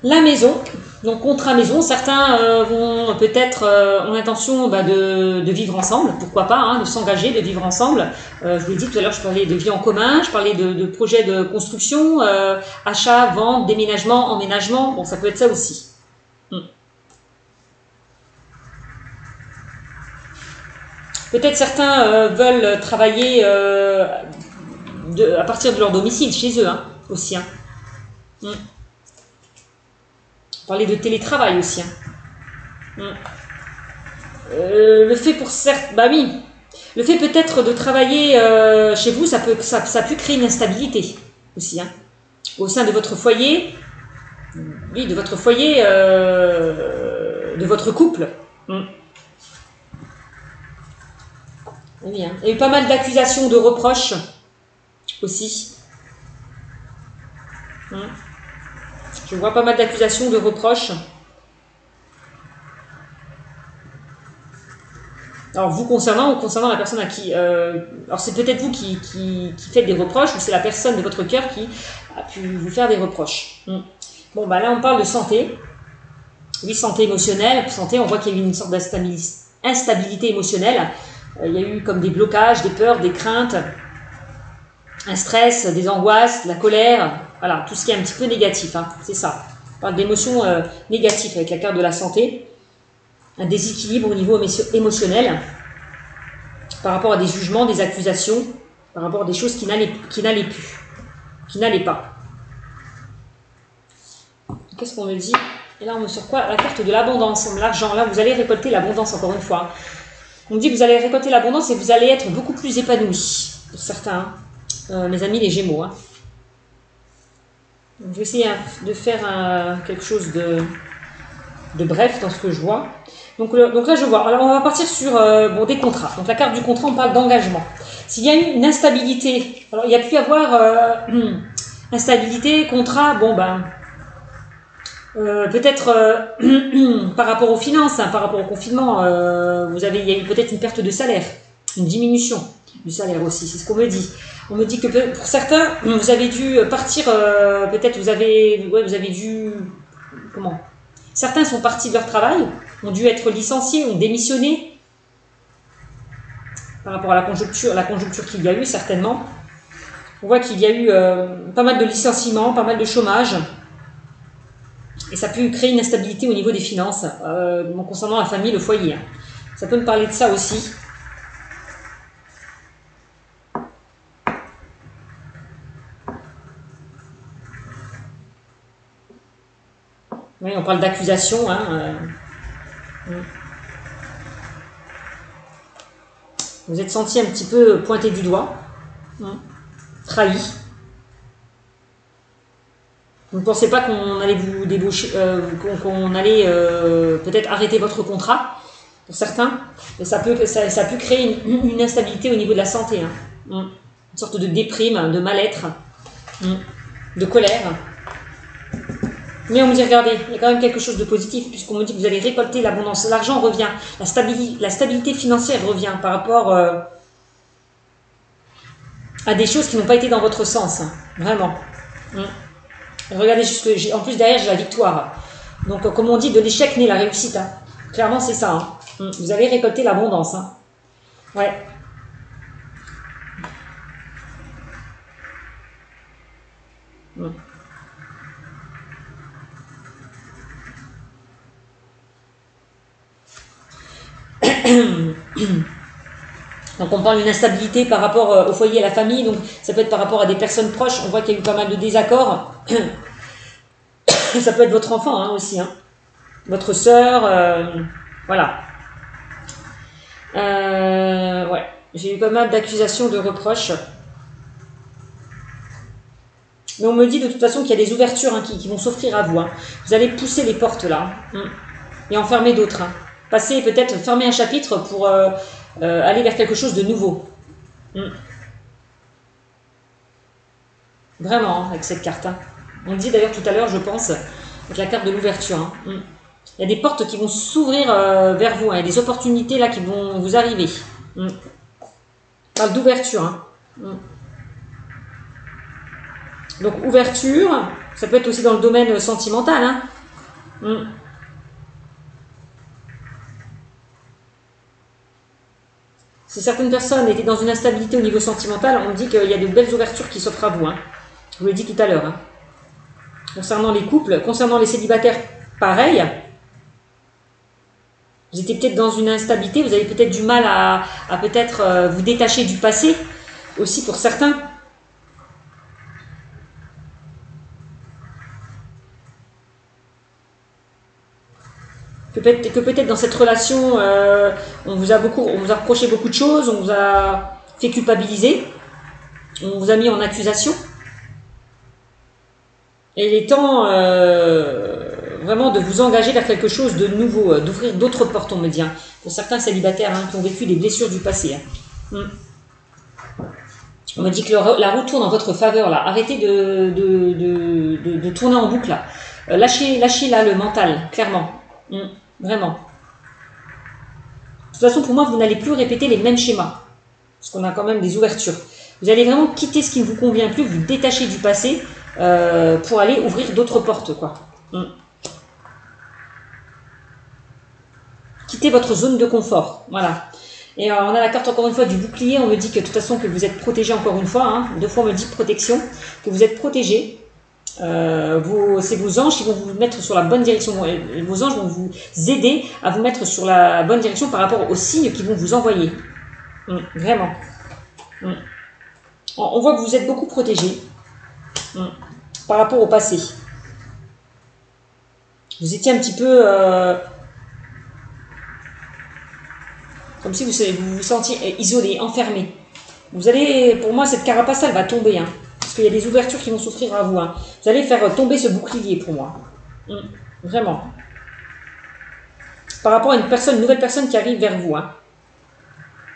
La maison, donc contrat maison, certains vont peut-être ont l'intention de vivre ensemble, pourquoi pas, hein, de s'engager, de vivre ensemble. Je vous l'ai dit tout à l'heure, je parlais de vie en commun, je parlais de projets de construction, achat, vente, déménagement, emménagement, bon ça peut être ça aussi. Peut-être certains veulent travailler à partir de leur domicile, chez eux, hein, aussi. Hein. Parler de télétravail aussi. Hein. Le fait pour certains, bah oui, le fait peut-être de travailler chez vous, ça peut créer une instabilité aussi. Hein. Au sein de votre foyer, oui, de votre foyer, de votre couple. Oui, hein. Il y a eu pas mal d'accusations, de reproches aussi. Je vois pas mal d'accusations, de reproches. Alors, vous concernant la personne à qui... alors, c'est peut-être vous qui faites des reproches ou c'est la personne de votre cœur qui a pu vous faire des reproches. Bon, bah là, on parle de santé. Oui, santé émotionnelle. Santé, on voit qu'il y a eu une sorte d'instabilité émotionnelle. Il y a eu comme des blocages, des peurs, des craintes, un stress, des angoisses, de la colère. Voilà, tout ce qui est un petit peu négatif, hein, c'est ça. On parle d'émotions négatives avec la carte de la santé. Un déséquilibre au niveau émotionnel par rapport à des jugements, des accusations, par rapport à des choses qui n'allaient pas. Qu'est-ce qu'on me dit? Et là, on me sort quoi? La carte de l'abondance, l'argent. Là, vous allez récolter l'abondance, encore une fois. On me dit que vous allez récolter l'abondance et vous allez être beaucoup plus épanoui, pour certains. Hein. Mes amis, les Gémeaux. Hein. Je vais essayer de faire quelque chose de bref dans ce que je vois. Donc là, je vois. Alors, on va partir sur des contrats. Donc, la carte du contrat, on parle d'engagement. S'il y a une instabilité, alors il y a pu y avoir instabilité, contrat, bon ben, peut-être par rapport aux finances, hein, par rapport au confinement, il y a eu peut-être une perte de salaire, une diminution du salaire aussi, c'est ce qu'on me dit. On me dit que pour certains, vous avez dû partir, peut-être vous avez dû, comment ? Certains sont partis de leur travail, ont dû être licenciés, ont démissionné par rapport à la conjoncture qu'il y a eu certainement. On voit qu'il y a eu pas mal de licenciements, pas mal de chômage. Et ça peut créer une instabilité au niveau des finances, concernant la famille, le foyer. Hein. Ça peut me parler de ça aussi. Oui, on parle d'accusation. Hein, Vous êtes senti un petit peu pointé du doigt, trahi. Vous ne pensez pas qu'on allait vous débaucher, qu'on allait peut-être arrêter votre contrat, pour certains. Et ça peut créer une instabilité au niveau de la santé. Hein. Une sorte de déprime, de mal-être, de colère. Mais on me dit, regardez, il y a quand même quelque chose de positif, puisqu'on me dit que vous allez récolter l'abondance. L'argent revient, la stabilité financière revient par rapport à des choses qui n'ont pas été dans votre sens. Hein. Vraiment. Regardez juste, en plus derrière j'ai la victoire. Donc comme on dit, de l'échec naît la réussite. Hein. Clairement c'est ça. Hein. Vous allez récolter l'abondance. Hein. Ouais. Donc on parle d'une instabilité par rapport au foyer et à la famille, donc ça peut être par rapport à des personnes proches, on voit qu'il y a eu pas mal de désaccords. Ça peut être votre enfant hein, aussi, hein. Votre sœur, voilà. Ouais, j'ai eu pas mal d'accusations, de reproches. Mais on me dit de toute façon qu'il y a des ouvertures hein, qui vont s'offrir à vous. Hein. Vous allez pousser les portes là, et en fermer d'autres. Hein. Passer peut-être, fermer un chapitre pour aller vers quelque chose de nouveau. Vraiment, hein, avec cette carte. Hein. On dit d'ailleurs tout à l'heure, je pense, avec la carte de l'ouverture. Hein. Il y a des portes qui vont s'ouvrir vers vous. Hein. Il y a des opportunités là qui vont vous arriver. On parle d'ouverture. Hein. Donc ouverture, ça peut être aussi dans le domaine sentimental. Hein. Si certaines personnes étaient dans une instabilité au niveau sentimental, on me dit qu'il y a de belles ouvertures qui s'offrent à vous. Hein. Je vous l'ai dit tout à l'heure. Hein. Concernant les couples, concernant les célibataires, pareil. Vous étiez peut-être dans une instabilité, vous avez peut-être du mal à peut-être vous détacher du passé, aussi pour certains. Que peut-être dans cette relation, on vous a reproché beaucoup de choses, on vous a fait culpabiliser, on vous a mis en accusation. Et il est temps vraiment de vous engager vers quelque chose de nouveau, d'ouvrir d'autres portes, on me dit. Hein. Pour certains célibataires hein, qui ont vécu des blessures du passé. Hein. On me dit que la roue tourne en votre faveur. Là. Arrêtez de tourner en boucle. Là. Lâchez là le mental, clairement. Vraiment. De toute façon, pour moi, vous n'allez plus répéter les mêmes schémas. Parce qu'on a quand même des ouvertures. Vous allez vraiment quitter ce qui ne vous convient plus, vous détacher du passé pour aller ouvrir d'autres portes, quoi. Quittez votre zone de confort. Voilà. Et on a la carte encore une fois du bouclier. On me dit que de toute façon que vous êtes protégé encore une fois. Hein. 2 fois on me dit protection. Que vous êtes protégé. C'est vos anges qui vont vous mettre sur la bonne direction. Vos anges vont vous aider à vous mettre sur la bonne direction par rapport aux signes qu'ils vont vous envoyer. Vraiment. On voit que vous êtes beaucoup protégé par rapport au passé. Vous étiez un petit peu comme si vous vous sentiez isolé, enfermé. Vous allez, pour moi, cette carapace, elle va tomber. Hein. Parce qu'il y a des ouvertures qui vont s'offrir à vous. Hein. Vous allez faire tomber ce bouclier pour moi. Vraiment. Par rapport à une nouvelle personne qui arrive vers vous. Hein.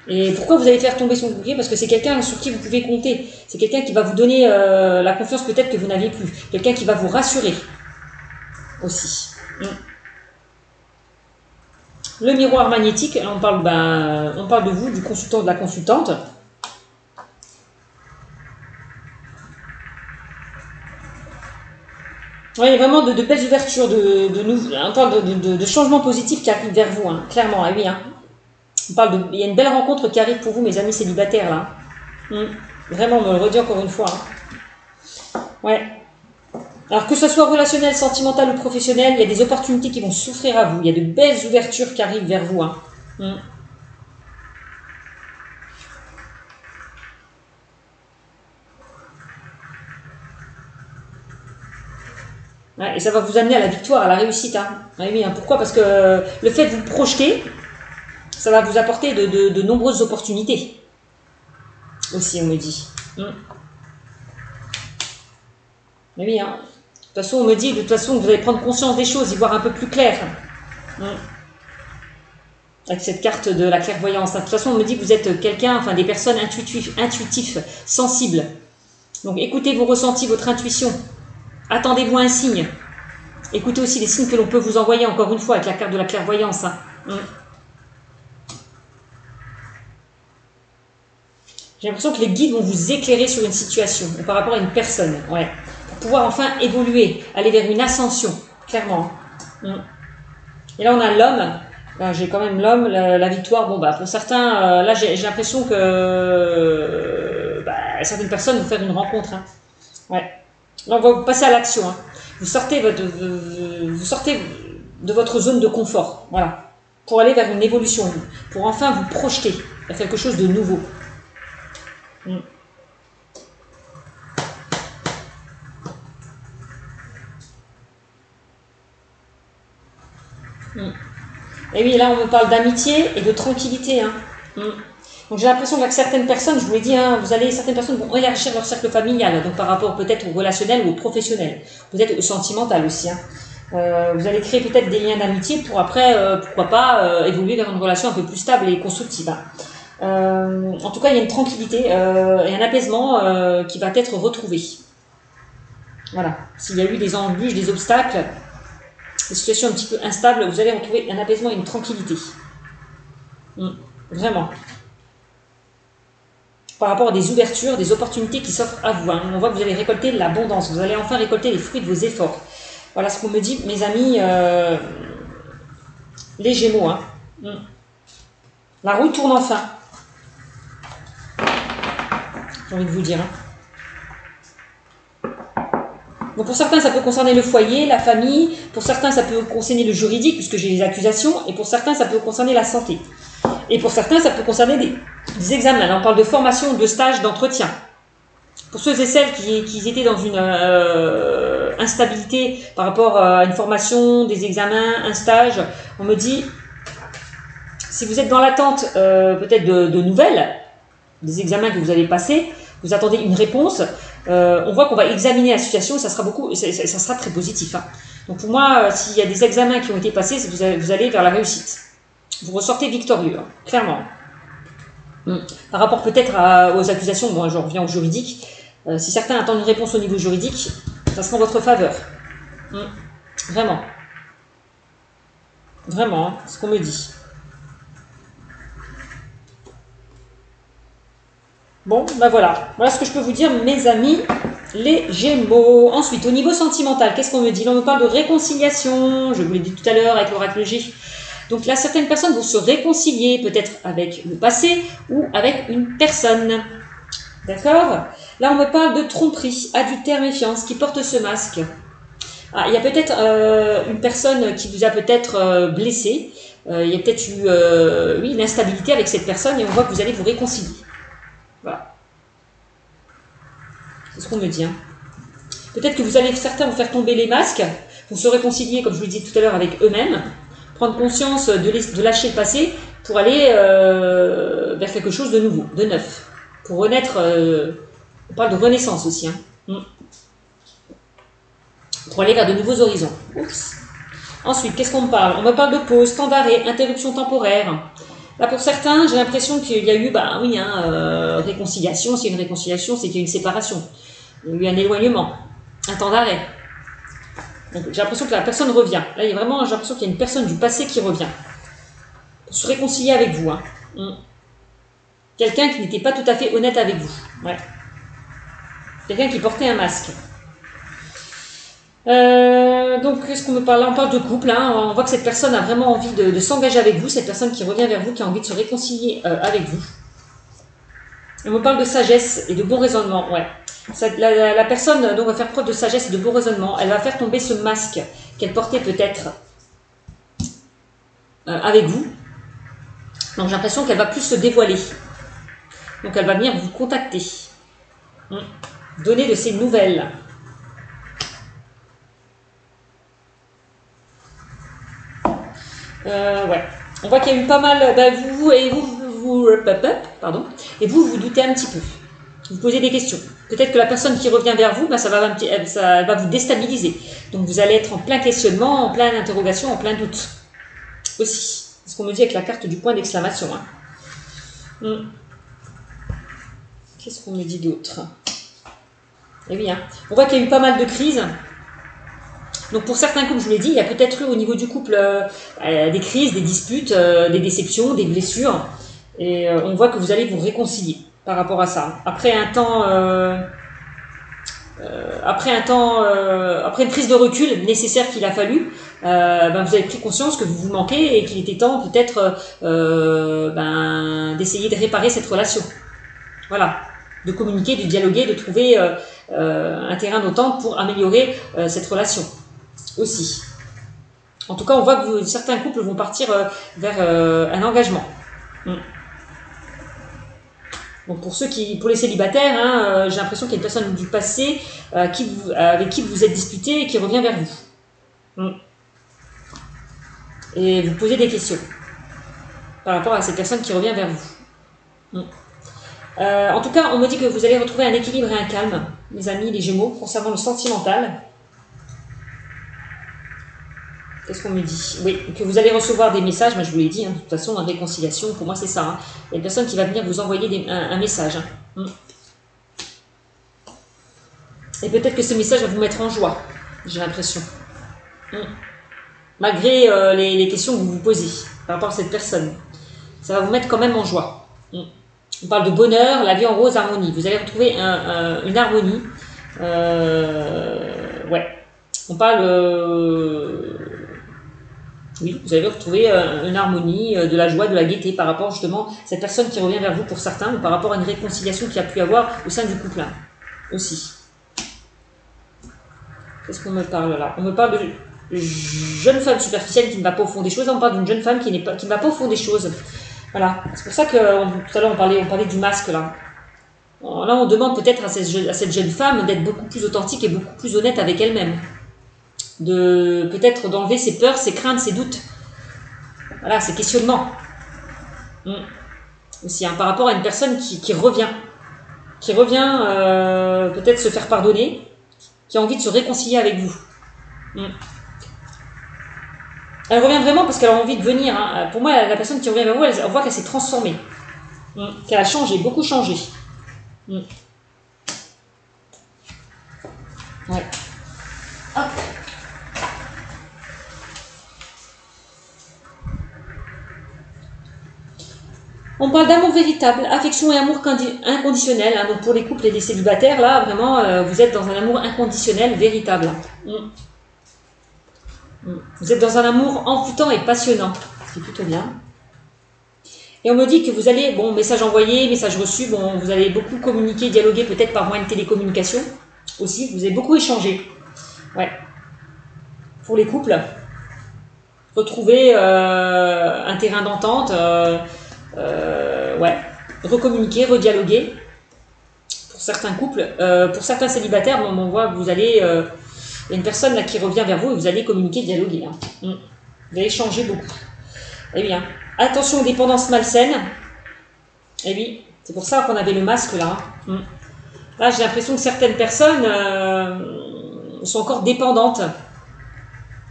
Et pourquoi vous allez faire tomber son bouclier? Parce que c'est quelqu'un sur qui vous pouvez compter. C'est quelqu'un qui va vous donner la confiance peut-être que vous n'aviez plus. Quelqu'un qui va vous rassurer aussi. Le miroir magnétique, là on parle de vous, du consultant, de la consultante. Oui, il y a vraiment de belles ouvertures, on parle de changements positifs qui arrivent vers vous, hein, clairement, oui. Hein. Il y a une belle rencontre qui arrive pour vous, mes amis célibataires, là. Vraiment, on me le redit encore une fois. Hein. Ouais. Alors que ce soit relationnel, sentimental ou professionnel, il y a des opportunités qui vont s'offrir à vous. Il y a de belles ouvertures qui arrivent vers vous. Hein. Ouais, et ça va vous amener à la victoire, à la réussite. Hein. Oui, hein. Pourquoi? Parce que le fait de vous projeter, ça va vous apporter de nombreuses opportunités. Aussi, on me dit. Oui, hein. toute façon, on me dit de toute façon que vous allez prendre conscience des choses, y voir un peu plus clair. Avec cette carte de la clairvoyance. De toute façon, on me dit que vous êtes quelqu'un, enfin des personnes intuitifs, sensibles. Donc écoutez vos ressentis, votre intuition. Attendez-vous un signe. Écoutez aussi les signes que l'on peut vous envoyer, encore une fois, avec la carte de la clairvoyance. J'ai l'impression que les guides vont vous éclairer sur une situation, ou par rapport à une personne. Ouais. Pour pouvoir enfin évoluer, aller vers une ascension, clairement. Et là, on a l'homme. J'ai quand même l'homme, la victoire. Bon, bah, pour certains, là, j'ai l'impression que certaines personnes vont faire une rencontre. Ouais. Là, on va vous passer à l'action. Vous sortez de votre zone de confort. Voilà. Pour aller vers une évolution. Pour enfin vous projeter vers quelque chose de nouveau. Et oui, là, on me parle d'amitié et de tranquillité. Donc, j'ai l'impression qu'avec certaines personnes, je vous l'ai dit, certaines personnes vont élargir leur cercle familial, donc par rapport peut-être au relationnel ou au professionnel, peut-être au sentimental aussi. Vous allez créer peut-être des liens d'amitié pour après, pourquoi pas, évoluer vers une relation un peu plus stable et constructive. En tout cas, il y a une tranquillité et un apaisement qui va être retrouvé. Voilà. S'il y a eu des embûches, des obstacles, des situations un petit peu instables, vous allez retrouver un apaisement et une tranquillité. Vraiment. Par rapport à des ouvertures, des opportunités qui s'offrent à vous. On voit que vous allez récolter l'abondance. Vous allez enfin récolter les fruits de vos efforts. Voilà ce qu'on me dit, mes amis, les Gémeaux. La roue tourne enfin. J'ai envie de vous dire. Donc pour certains, ça peut concerner le foyer, la famille. Pour certains, ça peut concerner le juridique, puisque j'ai les accusations. Et pour certains, ça peut concerner la santé. Et pour certains, ça peut concerner des examens. Là, on parle de formation, de stage, d'entretien. Pour ceux et celles qui étaient dans une instabilité par rapport à une formation, des examens, un stage, on me dit, si vous êtes dans l'attente peut-être de nouvelles, des examens que vous allez passer, vous attendez une réponse, on voit qu'on va examiner la situation, ça sera très positif. Donc pour moi, s'il y a des examens qui ont été passés, vous allez vers la réussite. Vous ressortez victorieux, clairement. Par rapport peut-être aux accusations, bon, je reviens au juridique, si certains attendent une réponse au niveau juridique, ça sera en votre faveur. Vraiment. Vraiment, c'est ce qu'on me dit. Bon, ben voilà. Voilà ce que je peux vous dire, mes amis, les Gémeaux. Ensuite, au niveau sentimental, qu'est-ce qu'on me dit? Là, on me parle de réconciliation. Je vous l'ai dit tout à l'heure avec l'oracle G. Donc là, certaines personnes vont se réconcilier, peut-être avec le passé ou avec une personne. D'accord? Là, on me parle de tromperie, adultère, méfiance, qui porte ce masque. Il y a peut-être une personne qui vous a peut-être blessé. Il y a peut-être eu une instabilité avec cette personne et on voit que vous allez vous réconcilier. Voilà. C'est ce qu'on me dit. Peut-être que certains vont faire tomber les masques, vont se réconcilier, comme je vous le disais tout à l'heure, avec eux-mêmes, prendre conscience de lâcher le passé pour aller vers quelque chose de nouveau, de neuf. Pour renaître, on parle de renaissance aussi. Pour aller vers de nouveaux horizons. Oups. Ensuite, qu'est-ce qu'on me parle? On me parle de pause, temps d'arrêt, interruption temporaire. Là, pour certains, j'ai l'impression qu'il y a eu, réconciliation. S'il y a une réconciliation, c'est qu'il y a une séparation. Il y a eu un éloignement, un temps d'arrêt. Donc, j'ai l'impression que la personne revient. Là, j'ai l'impression qu'il y a une personne du passé qui revient. Pour se réconcilier avec vous. Quelqu'un qui n'était pas tout à fait honnête avec vous. Ouais. Quelqu'un qui portait un masque. Donc, qu'est-ce qu'on me parle là? On parle de couple. On voit que cette personne a vraiment envie de s'engager avec vous. Cette personne qui revient vers vous, qui a envie de se réconcilier avec vous. On me parle de sagesse et de bon raisonnement. Ouais. La personne donc, va faire preuve de sagesse et de bon raisonnement. Elle va faire tomber ce masque qu'elle portait peut-être avec vous. Donc, j'ai l'impression qu'elle va plus se dévoiler. Donc, elle va venir vous contacter. Donner de ses nouvelles. Ouais. On voit qu'il y a eu pas mal. Vous doutez un petit peu. Vous posez des questions. Peut-être que la personne qui revient vers vous, ben, elle va vous déstabiliser. Donc vous allez être en plein questionnement, en pleine interrogation, en plein doute. Aussi. C'est ce qu'on me dit avec la carte du point d'exclamation. Hein. Qu'est-ce qu'on me dit d'autre? Eh bien, on voit qu'il y a eu pas mal de crises. Donc pour certains couples, je vous l'ai dit, il y a peut-être eu au niveau du couple des crises, des disputes, des déceptions, des blessures. Et on voit que vous allez vous réconcilier par rapport à ça. Après une prise de recul nécessaire qu'il a fallu, ben vous avez pris conscience que vous vous manquez et qu'il était temps peut-être d'essayer de réparer cette relation. Voilà, de communiquer, de dialoguer, de trouver un terrain d'entente pour améliorer cette relation aussi. En tout cas, on voit que certains couples vont partir vers un engagement. Donc pour les célibataires, hein, j'ai l'impression qu'il y a une personne du passé avec qui vous êtes disputé et qui revient vers vous. Et vous posez des questions par rapport à cette personne qui revient vers vous. En tout cas, on me dit que vous allez retrouver un équilibre et un calme, mes amis, les Gémeaux, concernant le sentimental. Qu'est-ce qu'on me dit? Oui, que vous allez recevoir des messages, mais je vous l'ai dit, hein, de toute façon, en réconciliation, pour moi c'est ça. Hein. Il y a une personne qui va venir vous envoyer un message. Hein. Et peut-être que ce message va vous mettre en joie, j'ai l'impression. Malgré les questions que vous vous posez par rapport à cette personne. Ça va vous mettre quand même en joie. On parle de bonheur, la vie en rose, harmonie. Vous allez retrouver une harmonie. Ouais. On parle... oui, vous allez retrouver une harmonie, de la joie, de la gaieté par rapport justement à cette personne qui revient vers vous pour certains ou par rapport à une réconciliation qu'il y a pu avoir au sein du couple hein, aussi. Qu'est-ce qu'on me parle là? On me parle de jeune femme superficielle qui ne va pas au fond des choses. On parle d'une jeune femme qui ne va pas au fond des choses. Voilà. C'est pour ça que tout à l'heure on parlait du masque là. Là on demande peut-être à cette jeune femme d'être beaucoup plus authentique et beaucoup plus honnête avec elle-même. De peut-être d'enlever ses peurs, ses craintes, ses doutes. Voilà, ses questionnements. Aussi, hein, par rapport à une personne qui revient. Qui revient peut-être se faire pardonner, qui a envie de se réconcilier avec vous. Elle revient vraiment parce qu'elle a envie de venir. Hein. Pour moi, la personne qui revient vers vous, on voit qu'elle s'est transformée. Qu'elle a changé, beaucoup changé. Ouais. Hop. On parle d'amour véritable, affection et amour inconditionnel. Hein. Donc pour les couples et les célibataires, là, vraiment, vous êtes dans un amour inconditionnel, véritable. Vous êtes dans un amour envoûtant et passionnant. C'est plutôt bien. Et on me dit que vous allez, bon, message envoyé, message reçu, bon, vous allez beaucoup communiquer, dialoguer, peut-être par moyen de télécommunication aussi. Vous avez beaucoup échangé. Ouais. Pour les couples, retrouver un terrain d'entente. Ouais, recommuniquer, redialoguer pour certains couples, pour certains célibataires, on voit que vous allez, il y a une personne là qui revient vers vous et vous allez communiquer, dialoguer. Hein. Vous allez échanger beaucoup. Eh bien, attention aux dépendances malsaines. Eh oui, c'est pour ça qu'on avait le masque là. Là, j'ai l'impression que certaines personnes sont encore dépendantes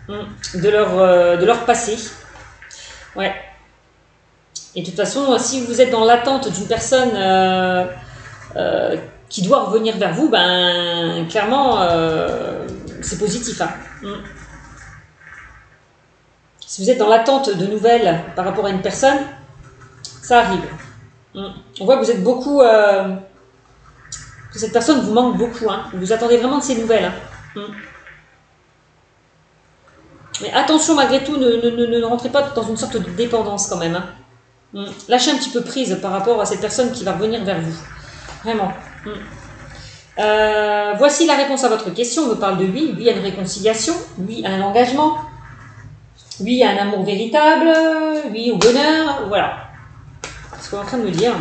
de leur passé. Ouais. Et de toute façon, si vous êtes dans l'attente d'une personne qui doit revenir vers vous, ben clairement, c'est positif. Hein. Si vous êtes dans l'attente de nouvelles par rapport à une personne, ça arrive. On voit que vous êtes beaucoup... que cette personne vous manque beaucoup. Hein. Vous attendez vraiment de ces nouvelles. Hein. Mais attention, malgré tout, ne rentrez pas dans une sorte de dépendance quand même. Hein. Lâchez un petit peu prise par rapport à cette personne qui va revenir vers vous. Vraiment. Voici la réponse à votre question. On me parle de oui. Oui à une réconciliation. Oui à un engagement. Oui à un amour véritable. Oui au bonheur. Voilà. C'est ce qu'on est en train de me dire.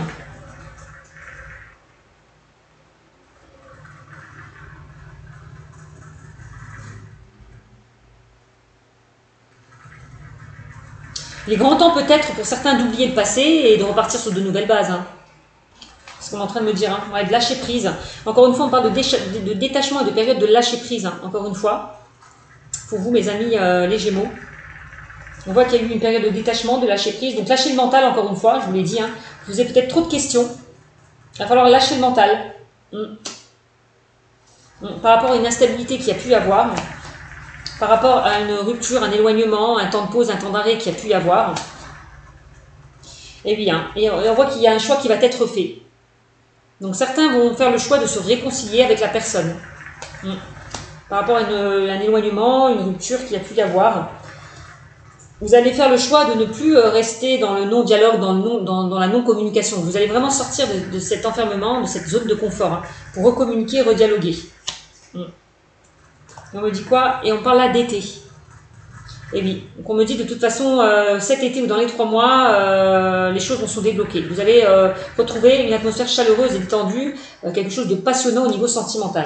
Il est grand temps peut-être pour certains d'oublier le passé et de repartir sur de nouvelles bases. Hein. ce qu'on est en train de me dire. Hein. Ouais, de lâcher prise. Encore une fois, on parle de détachement et de période de lâcher prise. Hein. Encore une fois, pour vous, mes amis les Gémeaux. On voit qu'il y a eu une période de détachement, de lâcher prise. Donc lâcher le mental, encore une fois, je vous l'ai dit. Hein. Vous avez peut-être trop de questions. Il va falloir lâcher le mental. Par rapport à une instabilité qu'il y a pu y avoir. Par rapport à une rupture, un éloignement, un temps de pause, un temps d'arrêt qu'il y a pu y avoir. Et oui, hein, et on voit qu'il y a un choix qui va être fait. Donc certains vont faire le choix de se réconcilier avec la personne. Par rapport à un éloignement, une rupture qu'il y a pu y avoir. Vous allez faire le choix de ne plus rester dans le non-dialogue, dans la non-communication. Vous allez vraiment sortir de cet enfermement, de cette zone de confort, hein, pour recommuniquer, redialoguer. On me dit quoi? Et on parle là d'été. Et oui, donc on me dit de toute façon, cet été ou dans les 3 mois, les choses vont se débloquer. Vous allez retrouver une atmosphère chaleureuse et détendue, quelque chose de passionnant au niveau sentimental.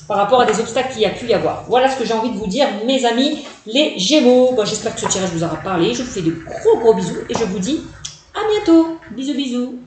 Par rapport à des obstacles qu'il y a pu y avoir. Voilà ce que j'ai envie de vous dire, mes amis, les Gémeaux. Bon, j'espère que ce tirage vous aura parlé. Je vous fais de gros bisous et je vous dis à bientôt. Bisous, bisous.